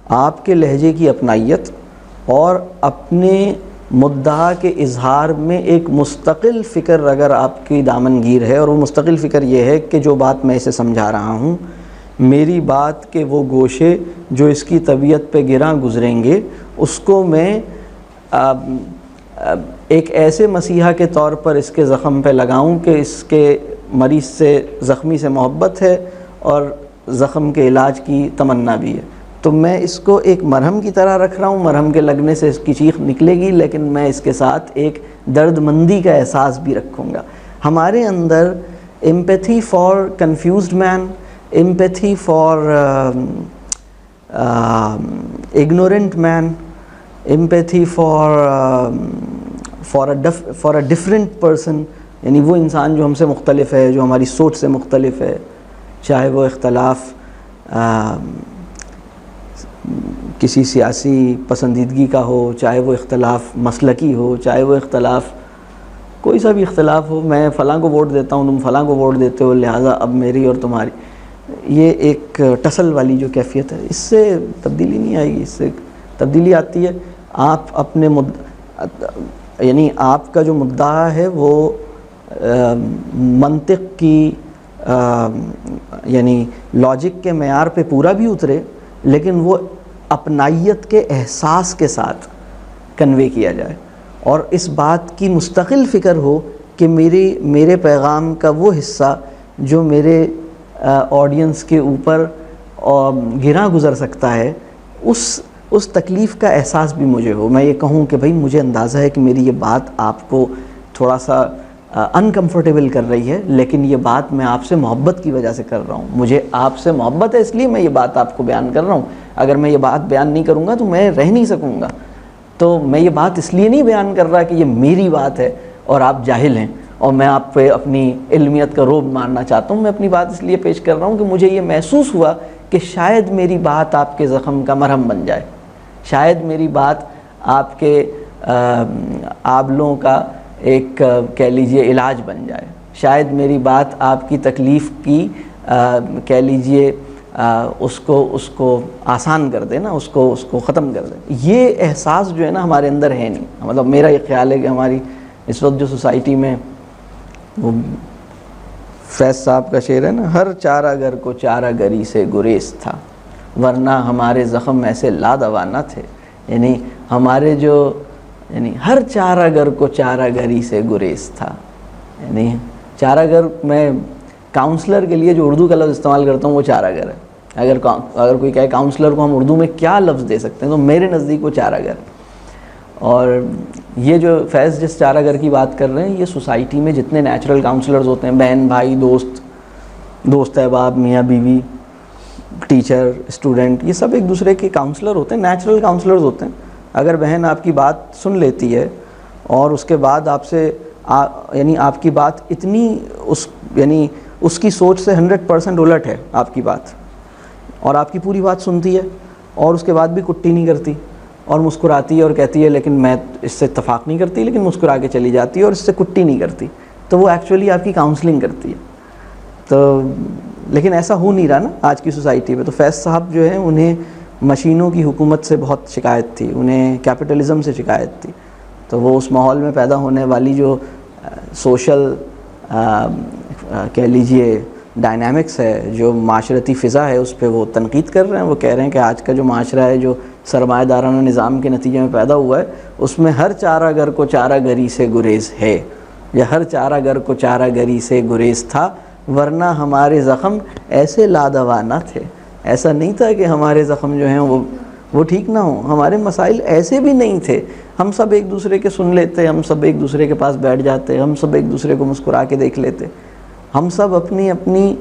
آپ کے لہجے کی اپنائیت اور اپنے مدعا کے اظہار میں ایک مستقل فکر اگر آپ کی دامنگیر ہے، اور وہ مستقل فکر یہ ہے کہ جو بات میں اسے سمجھا رہا ہوں، میری بات کے وہ گوشے جو اس کی طبیعت پہ گراں گزریں گے، اس کو میں ایک ایسے مسیحا کے طور پر اس کے زخم پہ لگاؤں کہ اس کے مریض سے، زخمی سے محبت ہے اور زخم کے علاج کی تمنا بھی ہے، تو میں اس کو ایک مرہم کی طرح رکھ رہا ہوں. مرہم کے لگنے سے اس کی چیخ نکلے گی، لیکن میں اس کے ساتھ ایک درد مندی کا احساس بھی رکھوں گا. ہمارے اندر empathy for confused man, empathy for ignorant man, empathy for a different person, یعنی وہ انسان جو ہم سے مختلف ہے، جو ہماری سوچ سے مختلف ہے، چاہے وہ اختلاف کسی سیاسی پسندیدگی کا ہو، چاہے وہ اختلاف مسلکی ہو، چاہے وہ اختلاف کوئی سا بھی اختلاف ہو. میں فلاں کو ووٹ دیتا ہوں، تم فلاں کو ووٹ دیتے ہو، لہٰذا اب میری اور تمہاری یہ ایک ٹسل والی جو کیفیت ہے، اس سے تبدیلی نہیں آئے گی. اس سے تبدیلی آتی ہے آپ اپنے یعنی آپ کا جو مدعا ہے وہ منطق کی یعنی لاجک کے معیار پہ پورا بھی اترے، لیکن وہ اپنائیت کے احساس کے ساتھ کنوے کیا جائے، اور اس بات کی مستقل فکر ہو کہ میرے پیغام کا وہ حصہ جو میرے آڈینس کے اوپر گراں گزر سکتا ہے، اس تکلیف کا احساس بھی مجھے ہو. میں یہ کہوں کہ بھائی مجھے اندازہ ہے کہ میری یہ بات آپ کو تھوڑا سا انکمفرٹیبل کر رہی ہے، لیکن یہ بات میں آپ سے محبت کی وجہ سے کر رہا ہوں، مجھے آپ سے محبت ہے اس لیے میں یہ بات آپ کو بیان کر رہا ہوں. اگر میں یہ بات بیان نہیں کروں گا تو میں رہ نہیں سکوں گا. تو میں یہ بات اس لیے نہیں بیان کر رہا کہ یہ میری بات ہے اور آپ جاہل ہیں اور میں آپ پہ اپنی علمیت کا روب مارنا چاہتا ہوں. میں اپنی بات اس لیے پیش کر رہا ہوں کہ مجھے یہ محسوس ہوا کہ شاید میری بات آپ کے زخم کا مرہم بن جائے، شاید میری بات آپ کے آبلوں کا ایک کہہ لیجئے علاج بن جائے، شاید میری بات آپ کی تکلیف کی کہہ لیجئے اس کو آسان کر دے نا، اس کو ختم کر دے. یہ احساس جو ہے نا ہمارے اندر ہے نہیں. مطلب میرا یہ خیال ہے کہ ہماری اس وقت جو سوسائٹی میں، وہ فیض صاحب کا شعر ہے نا، ہر چارہ گر کو چارہ گری سے گریز تھا، ورنہ ہمارے زخم ایسے لادوا نہ تھے. یعنی ہمارے یعنی ہر چارہ گر کو چارہ گری سے گریز تھا. یعنی چارہ گر، میں کاؤنسلر کے لیے جو اردو کا لفظ استعمال کرتا ہوں وہ چارہ گر ہے. اگر کوئی کہے کاؤنسلر کو ہم اردو میں کیا لفظ دے سکتے ہیں، تو میرے نزدیک وہ چارہ گر. اور یہ جو فیض جس چارہ گر کی بات کر رہے ہیں، یہ سوسائٹی میں جتنے نیچرل کاؤنسلرز ہوتے ہیں، بہن بھائی، دوست احباب، میاں بیوی، ٹیچر، اسٹوڈنٹ، یہ سب ایک دوسرے کے کاؤنسلر ہوتے ہیں، نیچرل کاؤنسلرز ہوتے ہیں. اگر بہن آپ کی بات سن لیتی ہے اور اس کے بعد آپ سے یعنی آپ کی بات اتنی یعنی اس کی سوچ سے 100% الٹ ہے آپ کی بات، اور آپ کی پوری بات سنتی ہے اور اس کے بعد بھی کٹی نہیں کرتی اور مسکراتی ہے اور کہتی ہے لیکن میں اس سے اتفاق نہیں کرتی، لیکن مسکرا کے چلی جاتی ہے اور اس سے کٹی نہیں کرتی، تو وہ ایکچولی آپ کی کاؤنسلنگ کرتی ہے. تو لیکن ایسا ہو نہیں رہا نا آج کی سوسائٹی میں. تو فیض صاحب جو ہیں انہیں مشینوں کی حکومت سے بہت شکایت تھی، انہیں کیپٹلزم سے شکایت تھی. تو وہ اس ماحول میں پیدا ہونے والی جو سوشل کہہ لیجئے ڈائنامکس ہے، جو معاشرتی فضا ہے، اس پہ وہ تنقید کر رہے ہیں. وہ کہہ رہے ہیں کہ آج کا جو معاشرہ ہے، جو سرمایہ دارانہ نظام کے نتیجے میں پیدا ہوا ہے، اس میں ہر چارہ گر کو چارہ گری سے گریز ہے، یا ہر چارہ گر کو چارہ گری سے گریز تھا، ورنہ ہمارے زخم ایسے لادوا نہ تھے. ایسا نہیں تھا کہ ہمارے زخم جو ہیں وہ ٹھیک نہ ہوں، ہمارے مسائل ایسے بھی نہیں تھے. ہم سب ایک دوسرے کے سن لیتے، ہم سب ایک دوسرے کے پاس بیٹھ جاتے، ہم سب ایک دوسرے کو مسکرا کے دیکھ لیتے، ہم سب اپنی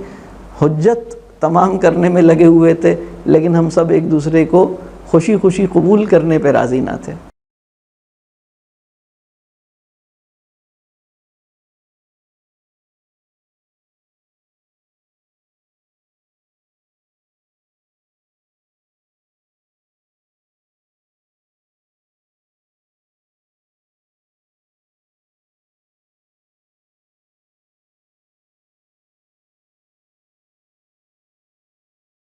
حجت تمام کرنے میں لگے ہوئے تھے، لیکن ہم سب ایک دوسرے کو خوشی خوشی قبول کرنے پہ راضی نہ تھے.